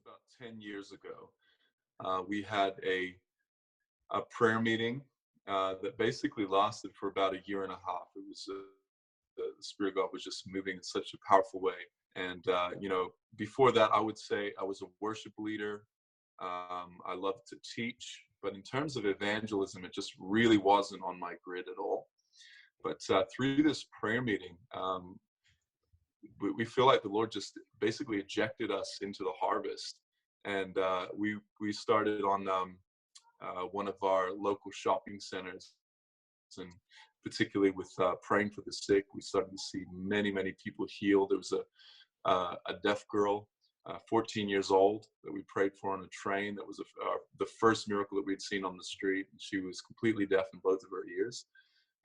about 10 years ago. We had a prayer meeting that basically lasted for about a year and a half. It was the Spirit of God was just moving in such a powerful way. And, before that, I would say I was a worship leader. I loved to teach, but in terms of evangelism, it just really wasn't on my grid at all. But through this prayer meeting, we feel like the Lord just basically ejected us into the harvest. And we started on one of our local shopping centers, and particularly with praying for the sick, we started to see many, many people healed. There was a deaf girl, 14 years old, that we prayed for on a train. That was the first miracle that we'd seen on the street. She was completely deaf in both of her ears.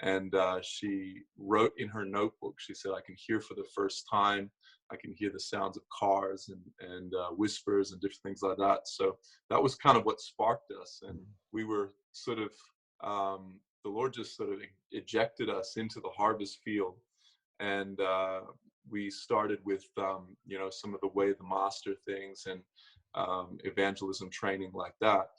And she wrote in her notebook, she said, "I can hear for the first time. I can hear the sounds of cars and whispers and different things like that." So that was kind of what sparked us. And we were sort of, the Lord just sort of ejected us into the harvest field. And we started with, some of the Way of the Master things and evangelism training like that.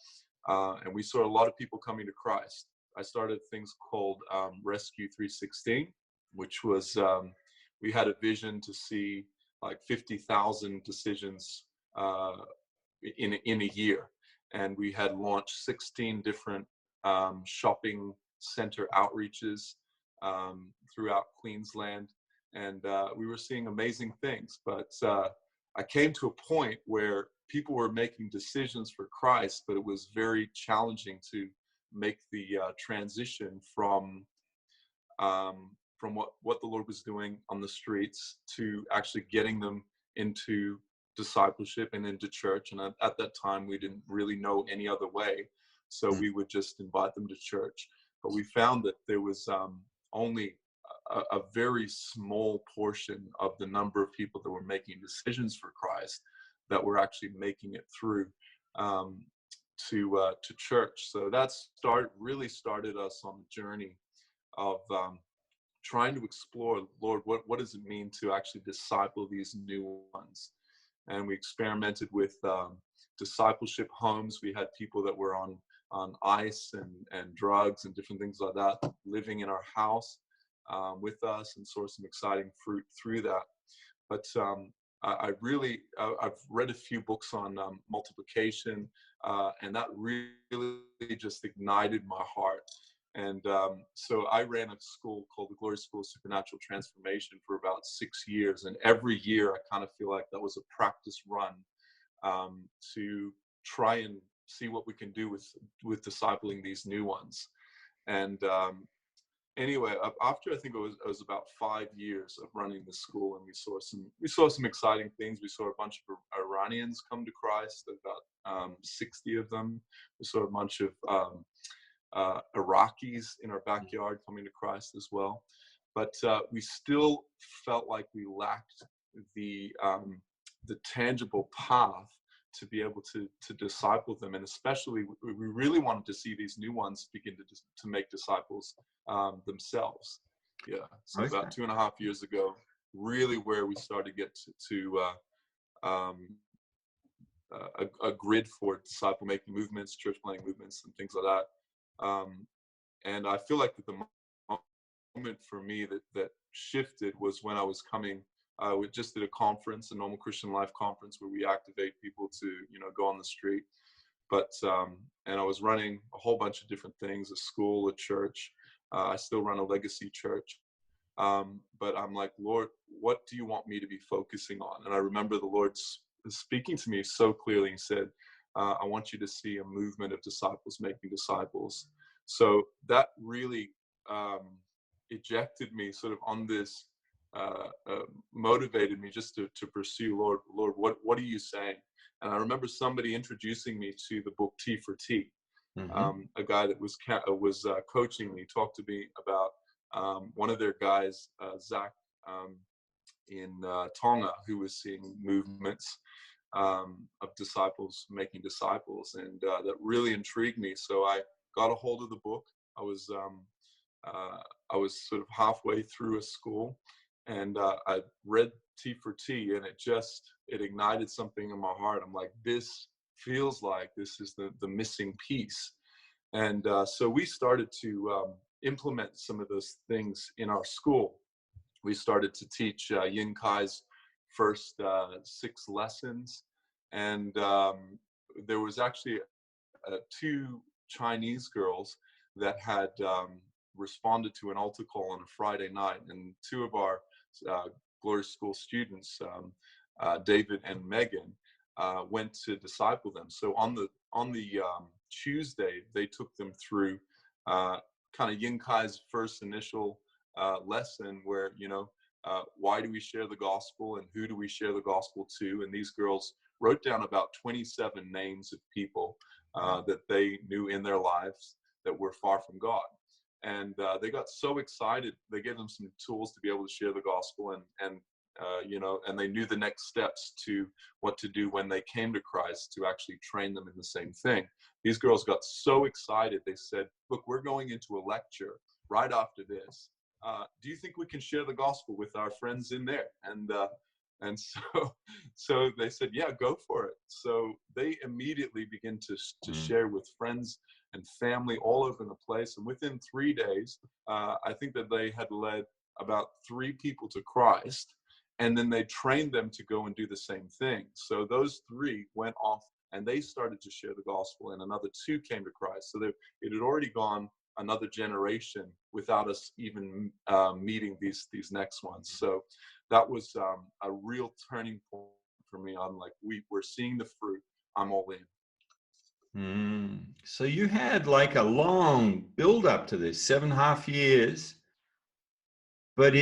And we saw a lot of people coming to Christ. I started things called Rescue 316, which was, we had a vision to see like 50,000 decisions in a year. And we had launched 16 different shopping center outreaches throughout Queensland. And we were seeing amazing things. But I came to a point where people were making decisions for Christ, but it was very challenging to make the transition from what the Lord was doing on the streets to actually getting them into discipleship and into church. And at that time, we didn't really know any other way. So we would just invite them to church. But we found that there was only a very small portion of the number of people that were making decisions for Christ that were actually making it through to church. So that really started us on the journey of trying to explore, Lord, what does it mean to actually disciple these new ones? And we experimented with discipleship homes. We had people that were on ice and drugs and different things like that living in our house with us, and saw some exciting fruit through that. But I've read a few books on multiplication, and that really just ignited my heart. And so I ran a school called the Glory School of Supernatural Transformation for about 6 years. And every year I kind of feel like that was a practice run to try and see what we can do with discipling these new ones. And anyway, after I think it was about 5 years of running the school, and we saw some exciting things. We saw a bunch of Iranians come to Christ, about 60 of them. We saw a bunch of Iraqis in our backyard coming to Christ as well. But we still felt like we lacked the tangible path to be able to disciple them. And especially, we really wanted to see these new ones begin to make disciples themselves. Yeah. So about 2.5 years ago, really where we started to get to a grid for disciple making movements, church planting movements, and things like that. And I feel like that the moment for me that shifted was when I was coming. We just did a conference, a Normal Christian Life conference, where we activate people to, go on the street. But and I was running a whole bunch of different things: a school, a church. I still run a legacy church. But I'm like, Lord, what do you want me to be focusing on? And I remember the Lord speaking to me so clearly. He said, I want you to see a movement of disciples making disciples. So that really ejected me sort of on this, motivated me just to pursue, Lord, what are you saying? And I remember somebody introducing me to the book T for T. A guy that was coaching me talked to me about one of their guys, Zach, in Tonga, who was seeing movements of disciples making disciples, and that really intrigued me. So I got a hold of the book. I was sort of halfway through a school, And I read T for T, and it ignited something in my heart. I'm like, this feels like this is the missing piece. And so we started to implement some of those things in our school. We started to teach Yin Kai's first 6 lessons. And there was actually two Chinese girls that had responded to an altar call on a Friday night. And two of our Glory School students, David and Megan, went to disciple them. So on the Tuesday, they took them through kind of Yin Kai's first initial lesson, where, why do we share the gospel and who do we share the gospel to? And these girls wrote down about 27 names of people that they knew in their lives that were far from God. And they got so excited. They gave them some tools to be able to share the gospel, and they knew the next steps to what to do when they came to Christ, to actually train them in the same thing. These girls got so excited. They said, look, we're going into a lecture right after this. Do you think we can share the gospel with our friends in there? And so they said, yeah, go for it. So they immediately begin to share with friends and family all over the place. And within 3 days, I think that they had led about 3 people to Christ. And then they trained them to go and do the same thing. So those 3 went off and they started to share the gospel, and another 2 came to Christ. So it had already gone another generation without us even meeting these next ones. So that was a real turning point for me. I'm like, we're seeing the fruit. I'm all in. So you had like a long build up to this, 7.5 years, but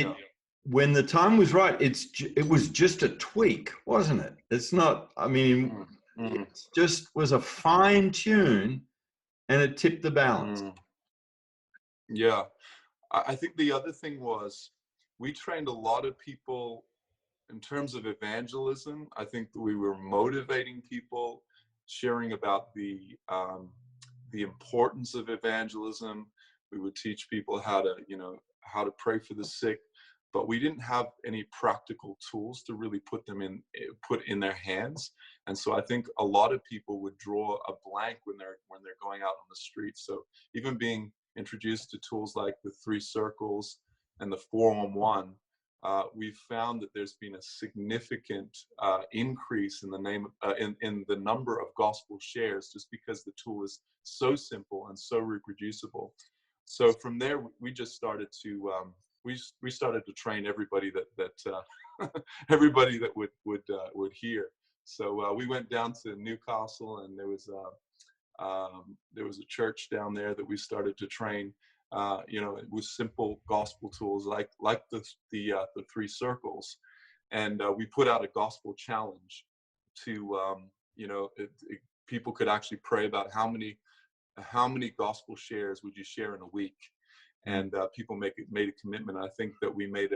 when the time was right, it was just a tweak, wasn't it? It's not, I mean, it just was a fine tune and it tipped the balance. Yeah. I think the other thing was, we trained a lot of people in terms of evangelism. I think we were motivating people, sharing about the importance of evangelism. We would teach people how to pray for the sick, but we didn't have any practical tools to really put in their hands. And so I think a lot of people would draw a blank when they're going out on the street. So even being introduced to tools like the 3 circles and the 4-on-1, we've found that there's been a significant increase in the number of gospel shares, just because the tool is so simple and so reproducible. So from there, we just started to we started to train everybody that everybody that would hear. So we went down to Newcastle, and there was a church down there that we started to train. It was simple gospel tools like the 3 circles, and we put out a gospel challenge to people could actually pray about how many gospel shares would you share in a week, and people made a commitment. I think that we made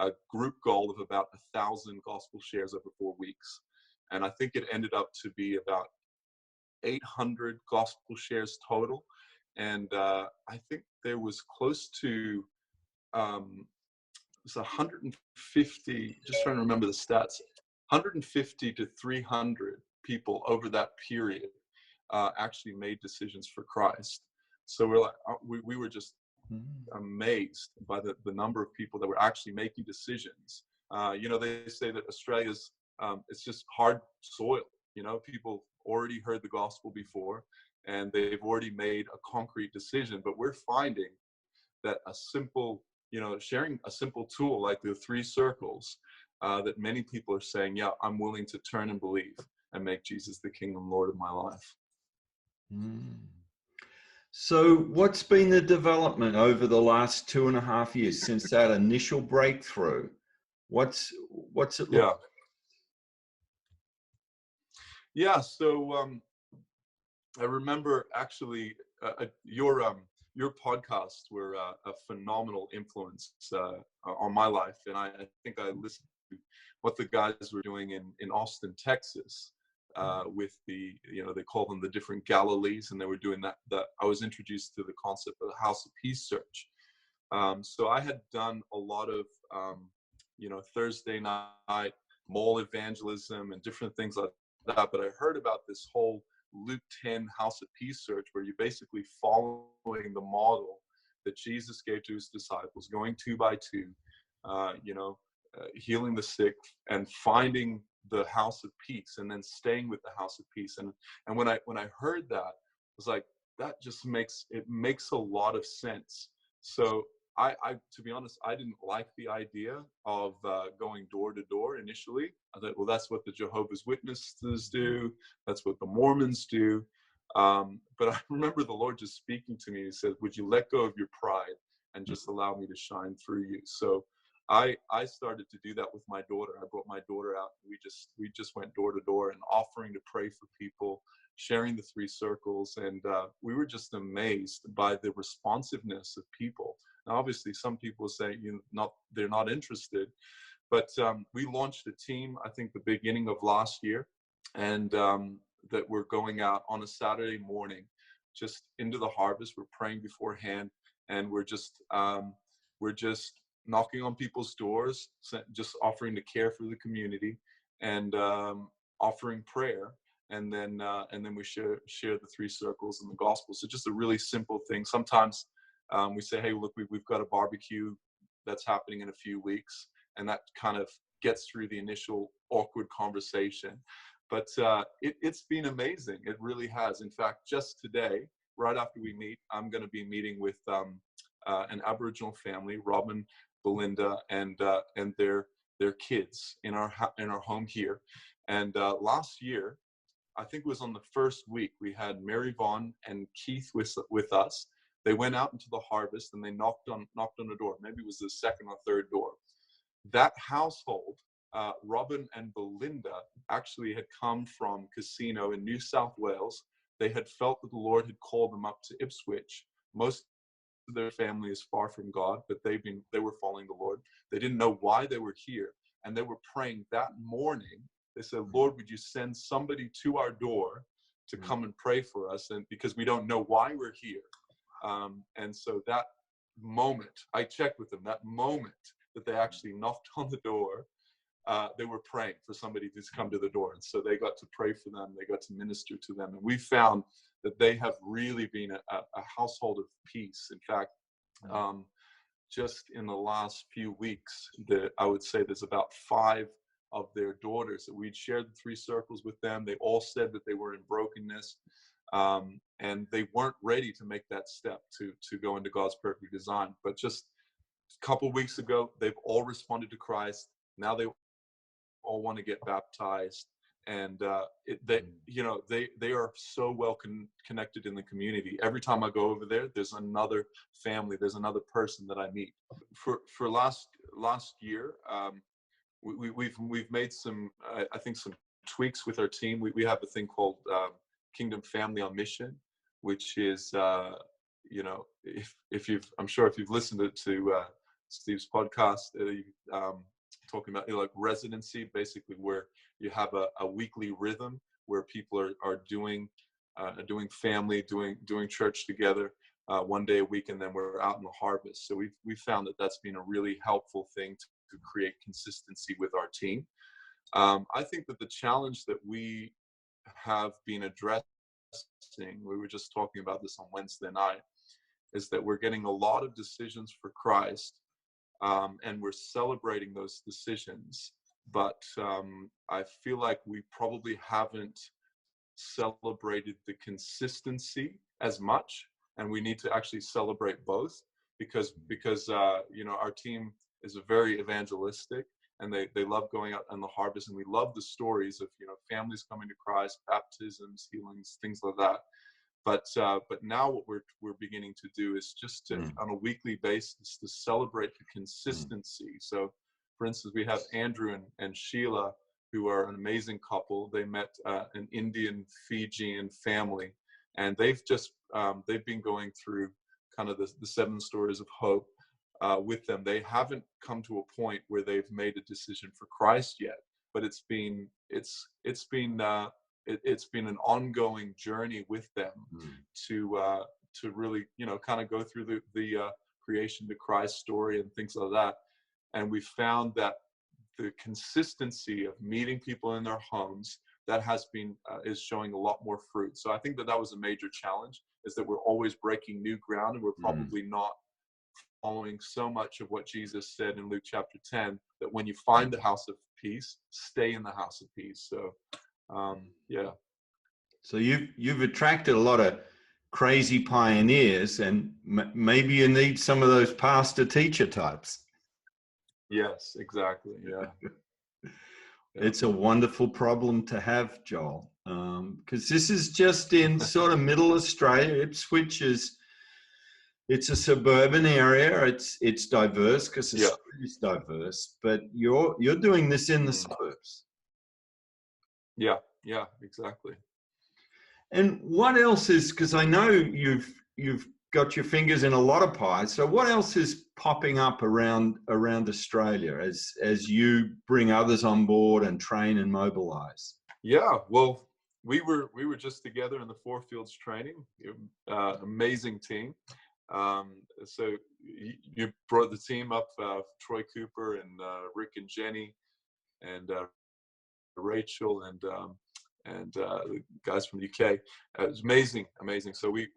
a group goal of about 1,000 gospel shares over 4 weeks, and I think it ended up to be about 800 gospel shares total. And I think there was close to it was 150, just trying to remember the stats, 150 to 300 people over that period actually made decisions for Christ. So we're like, we were just amazed by the number of people that were actually making decisions. They say that Australia's it's just hard soil. People already heard the gospel before, and they've already made a concrete decision. But we're finding that sharing a simple tool like the 3 circles, that many people are saying, yeah, I'm willing to turn and believe and make Jesus the King and Lord of my life. So what's been the development over the last 2.5 years since that initial breakthrough? What's it look? Yeah. So I remember actually your podcasts were a phenomenal influence on my life, and I think I listened to what the guys were doing in Austin, Texas, with they call them the different Galilees, and they were doing that. I was introduced to the concept of the House of Peace Search. So I had done a lot of Thursday night mall evangelism and different things like that. But I heard about this whole Luke 10 House of Peace search, where you're basically following the model that Jesus gave to his disciples, going two by two, healing the sick and finding the house of peace, and then staying with the house of peace. And when I heard that, I was like, that just makes a lot of sense. So I, to be honest, I didn't like the idea of going door to door initially. I thought, well, that's what the Jehovah's Witnesses do. That's what the Mormons do. But I remember the Lord just speaking to me. He said, would you let go of your pride and just allow me to shine through you? So I started to do that with my daughter. I brought my daughter out. We just went door to door and offering to pray for people, sharing the 3 circles. And we were just amazed by the responsiveness of people. Now, obviously, some people say they're not interested, but we launched a team, I think, the beginning of last year, and that we're going out on a Saturday morning, just into the harvest. We're praying beforehand, and we're just knocking on people's doors, just offering to care for the community, and offering prayer. And then we share the 3 circles and the gospel. So just a really simple thing. Sometimes we say, hey, look, we've got a barbecue that's happening in a few weeks, and that kind of gets through the initial awkward conversation. But it's been amazing. It really has. In fact, just today, right after we meet, I'm going to be meeting with an Aboriginal family, Robin, Belinda, and their kids in our home here. And last year, I think it was on the first week, we had Mary Vaughn and Keith with us. They went out into the harvest and they knocked on a door. Maybe it was the second or third door. That household, Robin and Belinda, actually had come from Casino in New South Wales. They had felt that the Lord had called them up to Ipswich. Most of their family is far from God, but they were following the Lord. They didn't know why they were here, and they were praying that morning. They said, Lord, would you send somebody to our door to come and pray for us? And because we don't know why we're here. And so that moment, I checked with them, that moment that they actually knocked on the door, they were praying for somebody to come to the door. And so they got to pray for them. They got to minister to them. And we found that they have really been a household of peace. In fact, just in the last few weeks, I would say there's about 5 of their daughters that we'd shared the 3 circles with them. They all said that they were in brokenness, and they weren't ready to make that step to go into God's perfect design. But just a couple of weeks ago, they've all responded to Christ. Now they all want to get baptized, and they are so well connected in the community. Every time I go over there, there's another family, there's another person that I meet. For last year, we've made some, I think, some tweaks with our team. We have a thing called Kingdom Family on Mission, which is if you've listened to Steve's podcast, talking about like residency, basically where you have a weekly rhythm where people are doing family, doing church together, one day a week, and then we're out in the harvest. So we found that that's been a really helpful thing to create consistency with our team. I think that the challenge that we have been addressing, we were just talking about this on Wednesday night, is that we're getting a lot of decisions for Christ, and we're celebrating those decisions. But I feel like we probably haven't celebrated the consistency as much, and we need to actually celebrate both, because our team is very evangelistic, and they love going out in the harvest, and we love the stories of families coming to Christ, baptisms, healings, things like that. But now what we're beginning to do is just to, on a weekly basis, to celebrate the consistency. So, for instance, we have Andrew and Sheila, who are an amazing couple. They met an Indian Fijian family, and they've been going through kind of the 7 stories of hope with them. They haven't come to a point where they've made a decision for Christ yet, but it's been an ongoing journey with them to really kind of go through the creation to Christ story and things like that. And we found that the consistency of meeting people in their homes, that has been is showing a lot more fruit. So I think that that was a major challenge, is that we're always breaking new ground, and we're probably not following so much of what Jesus said in Luke chapter 10, that when you find the house of peace, stay in the house of peace. So yeah. So you've attracted a lot of crazy pioneers, and maybe you need some of those pastor teacher types. Yes, exactly. Yeah. It's a wonderful problem to have, Joel, because this is just in sort of middle Australia. Ipswich it's a suburban area. It's diverse because Australia is diverse, but you're doing this in the suburbs. Yeah, exactly. And what else is, because I know you've got your fingers in a lot of pies. So what else is popping up around Australia as you bring others on board and train and mobilize? Yeah, well, we were just together in the Four Fields training. Amazing team. So you brought the team up, Troy Cooper and Rick and Jenny and Rachel and the guys from the UK. It was amazing. So we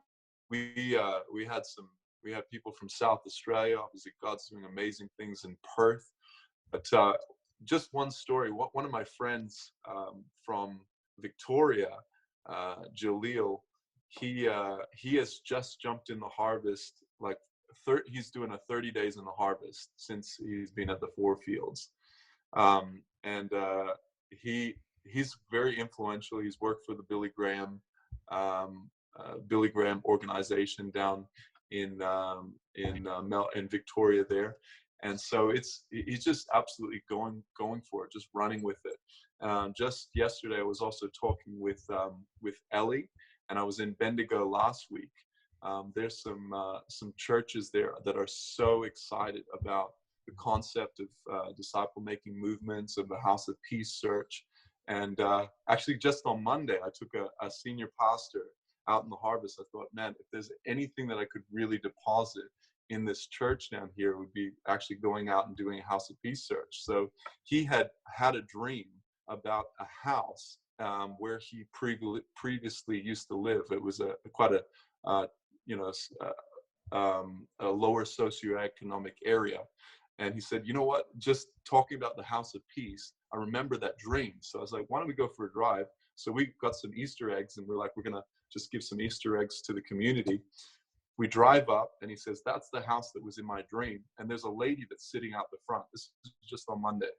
had people from South Australia. Obviously, God's doing amazing things in Perth. But just one story. One of my friends from Victoria, Jaleel, he has just jumped in the harvest. Like he's doing a 30 days in the harvest since he's been at the Four Fields, and he's very influential. He's worked for the Billy Graham organization down in Victoria there. And so he's just absolutely going for it, just running with it. Just yesterday, I was also talking with Ellie, and I was in Bendigo last week. There's some churches there that are so excited about the concept of disciple-making movements, of the House of Peace Search. And actually, just on Monday, I took a senior pastor out in the harvest. I thought, man, if there's anything that I could really deposit in this church down here, would be actually going out and doing a House of Peace Search. So he had a dream about a house where he previously used to live. It was quite a lower socioeconomic area. And he said, you know what, just talking about the House of Peace, I remember that dream. So I was like, why don't we go for a drive? So we got some Easter eggs, and we're like, we're going to just give some Easter eggs to the community. We drive up, and he says, that's the house that was in my dream. And there's a lady that's sitting out the front. This is just on Monday.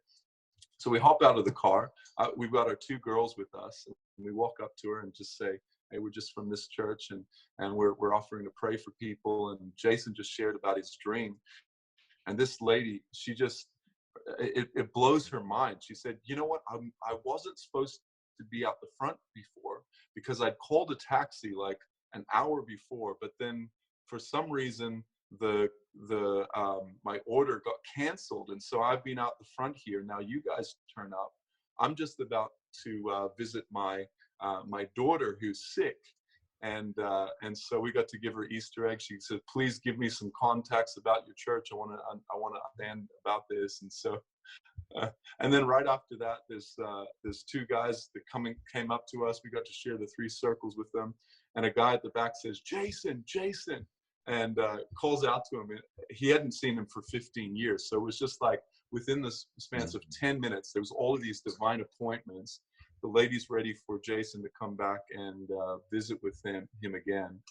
So we hop out of the car. We've got our two girls with us. And we walk up to her and just say, hey, we're just from this church, and we're offering to pray for people. And Jason just shared about his dream. And this lady, she just, it blows her mind. She said, you know what, I wasn't supposed to be out the front before, because I'd called a taxi like an hour before, but then for some reason my order got canceled, and so I've been out the front here. Now you guys turn up. I'm just about to visit my daughter who's sick. And so we got to give her Easter eggs. She said, please give me some contacts about your church. I want to understand about this. And so, and then right after that, there's two guys that came up to us. We got to share the 3 circles with them. And a guy at the back says, Jason, and calls out to him. He hadn't seen him for 15 years. So it was just like within the spans of 10 minutes, there was all of these divine appointments. The lady's ready for Jason to come back and visit with him again.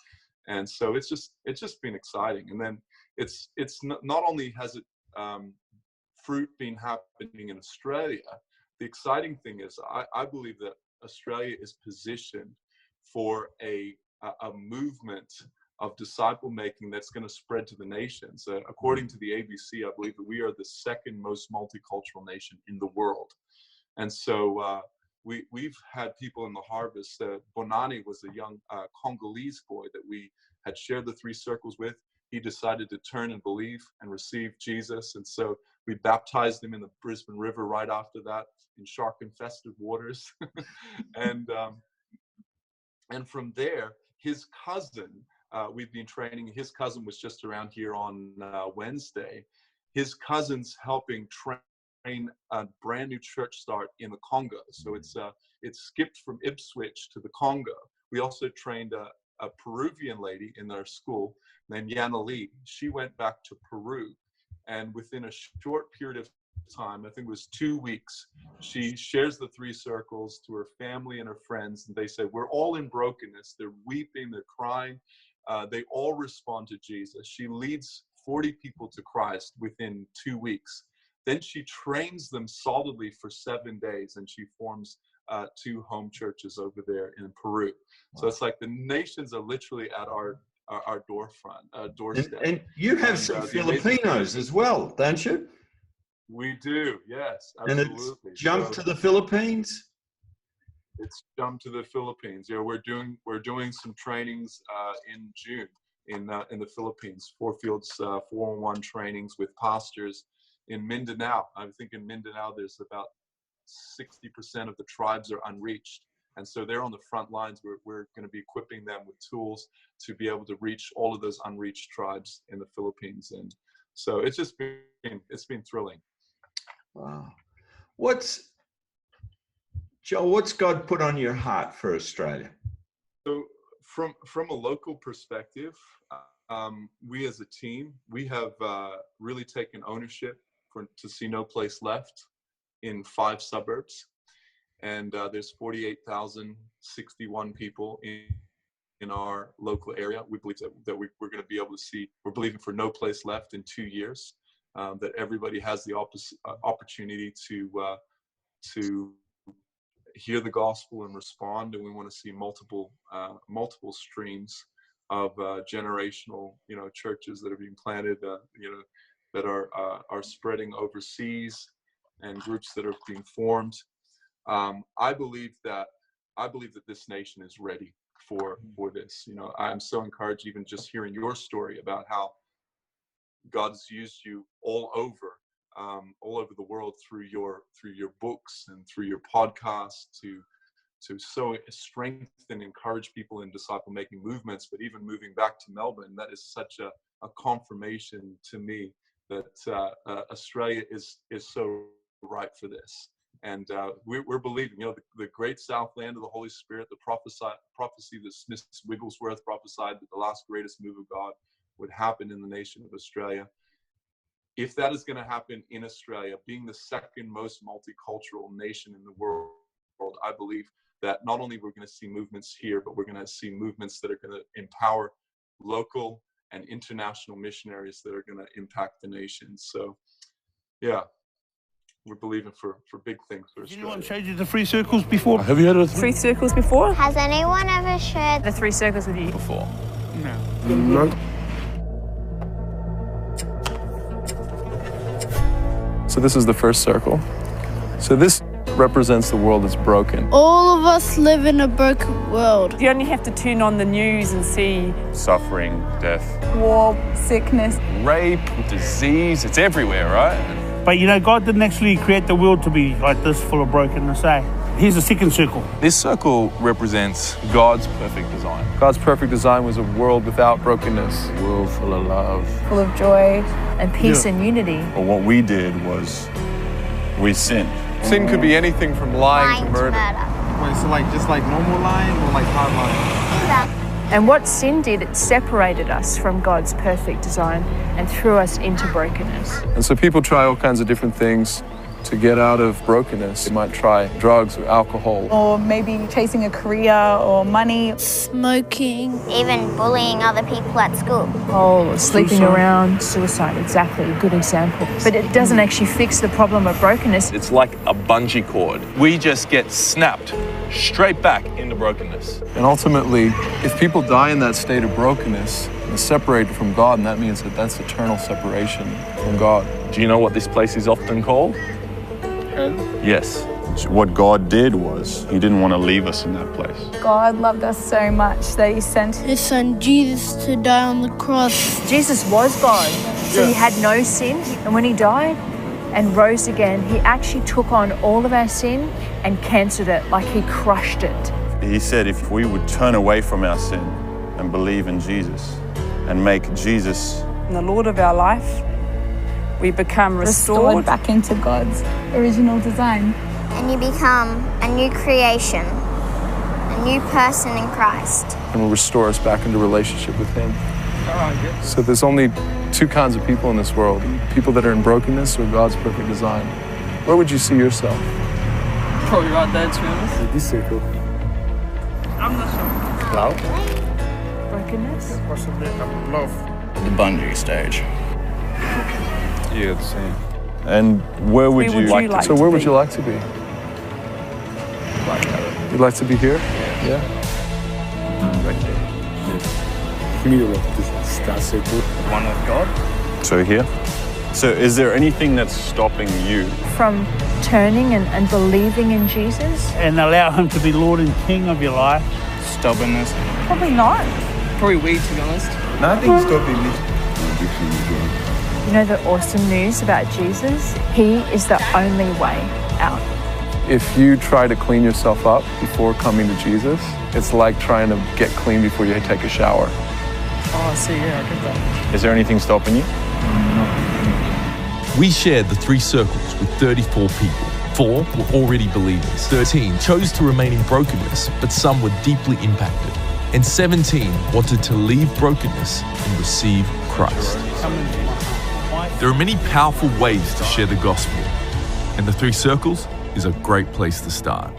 And so it's just been exciting. And then it's not only has it fruit been happening in Australia, the exciting thing is I believe that Australia is positioned for a movement of disciple making that's going to spread to the nations. According to the ABC, I believe that we are the second most multicultural nation in the world. And so we've had people in the harvest. Bonani was a young Congolese boy that we had shared the 3 circles with. He decided to turn and believe and receive Jesus. And so we baptized him in the Brisbane River right after that, in shark-infested waters. And from there, his cousin, we've been training. His cousin was just around here on Wednesday. His cousin's helping train train a brand new church start in the Congo. So it's skipped from Ipswich to the Congo. We also trained a Peruvian lady in our school named Yana Lee. She went back to Peru, and within a short period of time, I think it was 2 weeks, she shares the 3 circles to her family and her friends, and they say, we're all in brokenness. They're weeping, they're crying. They all respond to Jesus. She leads 40 people to Christ within 2 weeks. Then she trains them solidly for 7 days, and she forms 2 home churches over there in Peru. So it's like the nations are literally at our doorstep. And you have some Filipinos as well, don't you? We do, yes, absolutely. And it's jumped to the Philippines? It's jumped to the Philippines. Yeah, we're doing some trainings in June in the Philippines, 4-fields, 4-on-1 trainings with pastors in Mindanao. I think in Mindanao there's about 60% of the tribes are unreached. And so they're on the front lines. We're going to be equipping them with tools to be able to reach all of those unreached tribes in the Philippines. And so it's been thrilling. Wow. Joe, what's God put on your heart for Australia? So from a local perspective, we as a team, we have really taken ownership to see No Place Left in 5 suburbs. And there's 48,061 people in our local area. We believe that we're going to be able to see, we're believing for No Place Left in 2 years, that everybody has the opportunity to hear the gospel and respond. And we want to see multiple streams of generational, churches that are being planted, that are spreading overseas, and groups that are being formed. I believe that this nation is ready for this. I'm so encouraged, even just hearing your story about how God's used you all over the world through your books and through your podcast to so strengthen and encourage people in disciple making movements. But even moving back to Melbourne, that is such a confirmation to me that Australia is so right for this. And we're believing, the great South land of the Holy Spirit, the prophecy that Smith Wigglesworth prophesied, that the last greatest move of God would happen in the nation of Australia. If that is going to happen in Australia, being the second most multicultural nation in the world, I believe that not only we're going to see movements here, but we're going to see movements that are going to empower local and international missionaries that are going to impact the nation. So, yeah. We're believing for big things for Australia. Has anyone showed you the 3 circles before? Have you heard of 3 circles before? Has anyone ever shared the 3 circles with you? Before? No. So this is the first circle. So this represents the world that's broken. All of us live in a broken world. You only have to tune on the news and see suffering, death, war, sickness, rape, disease. It's everywhere, right? But God didn't actually create the world to be like this, full of brokenness, eh? Here's the second circle. This circle represents God's perfect design. God's perfect design was a world without brokenness. A world full of love. Full of joy. And peace and unity. But what we did was we sinned. Sin could be anything from lying to murder. Wait, so just like normal lying or like hard lying? And what sin did, it separated us from God's perfect design and threw us into brokenness. And so people try all kinds of different things to get out of brokenness. They might try drugs or alcohol. Or maybe chasing a career or money. Smoking. even bullying other people at school? Oh, sleeping around, suicide, exactly, a good example. But it doesn't actually fix the problem of brokenness. It's like a bungee cord. We just get snapped straight back into brokenness. And ultimately, if people die in that state of brokenness, they're separated from God, and that means that that's eternal separation from God. Do you know what this place is often called? Yes. What God did was, he didn't want to leave us in that place. God loved us so much that he sent his son Jesus to die on the cross. Jesus was God, so he had no sin. And when he died and rose again, he actually took on all of our sin and cancelled it, like he crushed it. He said if we would turn away from our sin and believe in Jesus and make Jesus the Lord of our life, We become restored back into God's original design. And you become a new creation, a new person in Christ. And will restore us back into relationship with Him. So there's only two kinds of people in this world. People that are in brokenness or God's perfect design. Where would you see yourself? Probably right there, to be honest. This circle. I'm not sure. Love? Brokenness? Possibly a couple of love. The bungee stage. Yeah, the same. And where would you like to So where would you like to be? You'd like to be here? Yeah. Right there. middle of this star circle? One with God. So here? So is there anything that's stopping you from turning and believing in Jesus? And allow Him to be Lord and King of your life? Stubbornness. Probably not. Probably weed, to be honest. Nothing stopping me. You know the awesome news about Jesus? He is the only way out. If you try to clean yourself up before coming to Jesus, it's like trying to get clean before you take a shower. Oh, I see, yeah, I get that. Is there anything stopping you? We shared the 3 circles with 34 people. 4 were already believers. 13 chose to remain in brokenness, but some were deeply impacted. And 17 wanted to leave brokenness and receive Christ. There are many powerful ways to share the gospel, and the 3 circles is a great place to start.